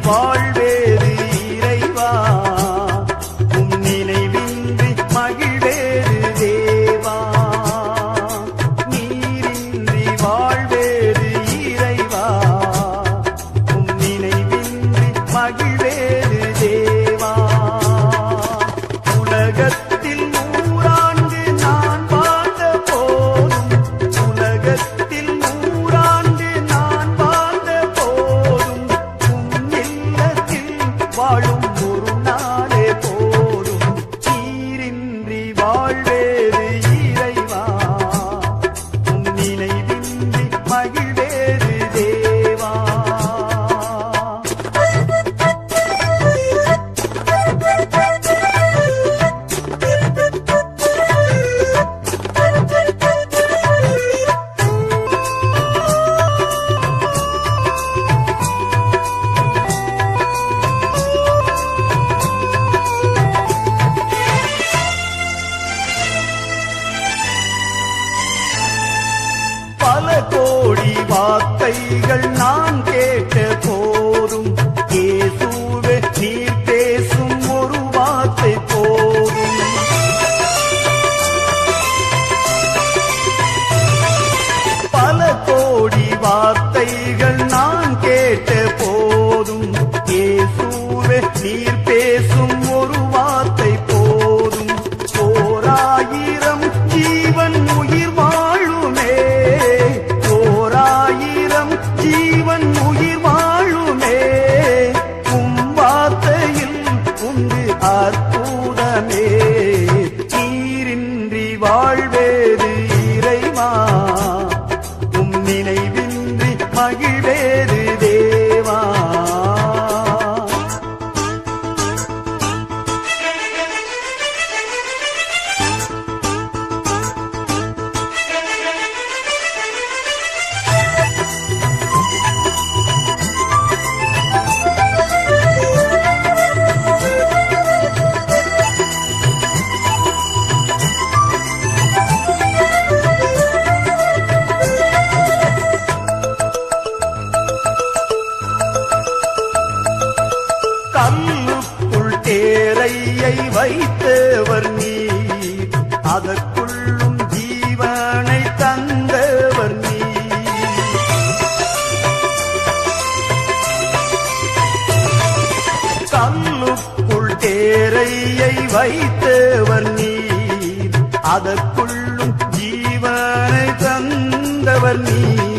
வாழ்வேறு இறைவா, உம் நினைவின்றி மகிழ்வேறு தேவா. நீரின்றி வாழ்வேறு இறைவா, உம் நினைவின்றி மகிழ்வேறு தேவா. உலகத்தில் 100 ஆண்டு நான் வாழ்ந்த போதும், உலகத்தில் 100 ஆண்டு நான் வாழ்ந்த போதும், உம் இல்லத்தில் வாழும் ஒரு நாளே போதும். நீரின்றி வாழ்வேறு இறைவா, உம் நினைவின்றி மகிழ்வேறு தேவா. பல கோடி வார்த்தைகள் நான் கேட்ட போதும், இயேசுவே நீர் பேசும் ஒரு வார்த்தை போதும். பல கோடி வார்த்தைகள் நான் கேட்ட போதும், இயேசுவே நீர் பேசும் ஒரு வார்த்தை போதும். 1000 ஜீவன் உயிர் வாழுமே, 1000 ஜீவன் உயிர் வாழுமே, உம் வார்த்தையில் உண்டு அற்புதமே. நீரின்றி வாழ்வேறு இறைவா, உம் நினைவின்றி மகிழ்வேறு தேவா. கல்லுக்குள் தேரையை வைத்தவர் நீர், அதற்குள்ளும் ஜீவனை தந்தவர் நீர். கல்லுக்குள் தேரையை வைத்தவர் நீர், அதற்குள்ளும் ஜீவனை தந்தவர் நீர்.